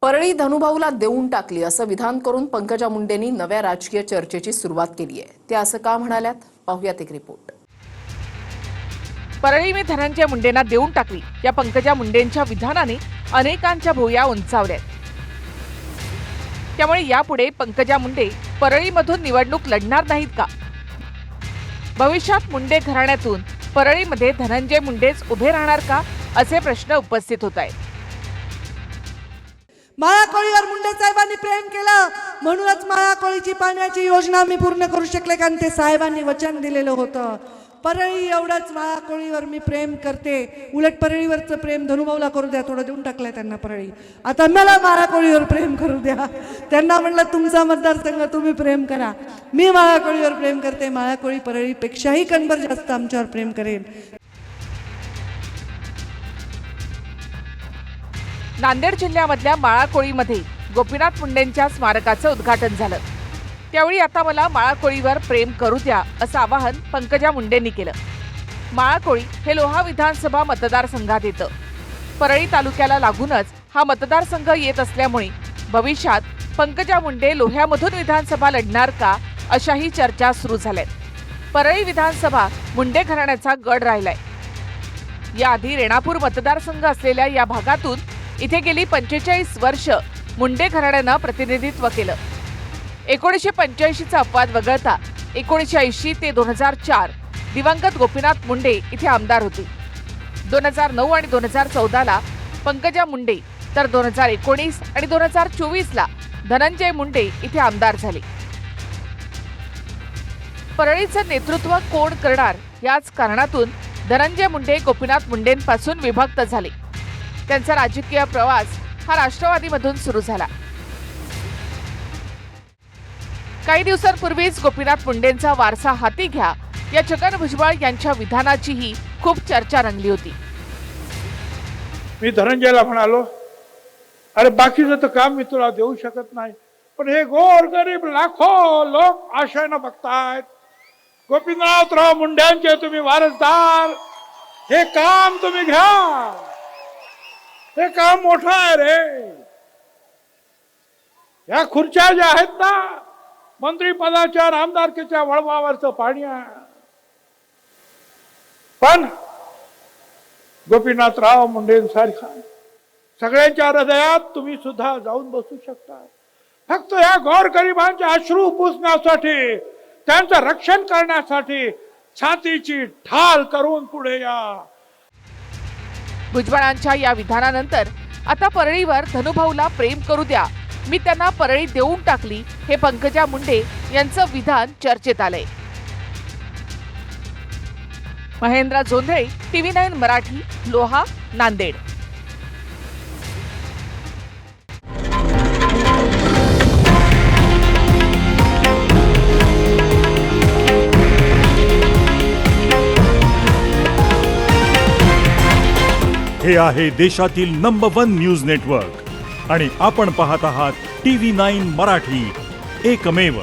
परळी धनुभाऊला देऊन टाकली असं विधान करून पंकजा मुंडेंनी नव्या राजकीय चर्चेची सुरुवात केली आहे। ते असं का म्हणाल्यात पाहूयात एक रिपोर्ट। परळी मी धनंजय मुंडेंना देऊन टाकली या पंकजा मुंडेंच्या विधानाने अनेकांच्या भुवया उंचावल्या। त्यामुळे यापुढे पंकजा मुंडे परळीमधून निवडणूक लढणार नाहीत का? भविष्यात मुंडे घराण्यातून परळीमध्ये धनंजय मुंडेच उभे राहणार का असे प्रश्न उपस्थित होत आहेत। माळाकोळीवर मुंडे साहेबांनी प्रेम केलं म्हणूनच माळाकोळीची पाण्याची योजना मी पूर्ण करू शकले, कारण ते साहेबांनी वचन दिलेलं होतं। परळी एवढंच माळाकोळीवर मी प्रेम करते, उलट परळीवरचं प्रेम धनुभाऊला करू द्या, थोडं देऊन टाकलंय त्यांना परळी, आता मला माळाकोळीवर प्रेम करू द्या। त्यांना म्हटलं तुमचा मतदारसंघ तुम्ही प्रेम करा, मी माळाकोळीवर प्रेम करते, माळाकोळी परळीपेक्षाही कणभर जास्त आमच्यावर प्रेम करेल। नांदेड जिल्ह्यामधल्या माळाकोळीमध्ये गोपीनाथ मुंडेंच्या स्मारकाचं उद्घाटन झालं। त्यावेळी आता मला माळाकोळीवर प्रेम करू द्या असं आवाहन पंकजा मुंडेंनी केलं। माळाकोळी हे लोहा विधानसभा मतदारसंघात येतं। परळी तालुक्याला लागूनच हा मतदारसंघ येत असल्यामुळे भविष्यात पंकजा मुंडे लोह्यामधून विधानसभा लढणार का अशाही चर्चा सुरू झाल्यात। परळी विधानसभा मुंडे घराण्याचा गड राहिलाय। याआधी रेणापूर मतदारसंघ असलेल्या या भागातून इथे गेली 45 वर्ष मुंडे घराण्यानं प्रतिनिधित्व केलं। 1985 चा अपवाद वगळता 1980 ते 2004 दिवंगत गोपीनाथ मुंडे इथे आमदार होते। 2009 आणि 2014 ला पंकजा मुंडे तर 2019 आणि 2024 ला धनंजय मुंडे इथे आमदार झाले। परळीचं नेतृत्व कोण करणार याच कारणातून धनंजय मुंडे गोपीनाथ मुंडेंपासून विभक्त झाले। त्यांचा राजकीय प्रवास हा राष्ट्रवादीमधून सुरू झाला। काही दिवसांपूर्वीच गोपीनाथ मुंडेंचा वारसा हाती घ्या या छगन भुजबळ यांच्या विधानाचीही खूप चर्चा रंगली होती। मी धनंजयला म्हणालो, अरे बाकीचं तर काम मी तुला देऊ शकत नाही, पण हे गोरगरीब लाखो लोक आशेनं बघतायत, गोपीनाथराव मुंडेंचे तुम्ही वारसदार, हे काम तुम्ही घ्या, हे काम मोठं आहे रे। या खुर्च्या ज्या आहेत ना, मंत्रिपदाच्या आमदारकीच्या वळवावरचं पाणी आहे, पण गोपीनाथराव मुंडेंसारखा सगळ्यांच्या हृदयात तुम्ही सुद्धा जाऊन बसू शकता। फक्त या गोरगरिबांचे अश्रू पुसण्यासाठी, त्यांचं रक्षण करण्यासाठी छातीची ढाल करून पुढे या। भुजबळांच्या या विधानानंतर आता परळीवर धनुभाऊला प्रेम करू द्या, मी त्यांना परळी देऊन टाकली हे पंकजा मुंडे यांचं विधान चर्चेत आलंय। महेंद्र जोंधळे, TV9 मराठी, लोहा, नांदेड। हे आहे देशातील नंबर 1 न्यूज नेटवर्क आणि आपण पाहत आहात TV9 मराठी, एकमेव।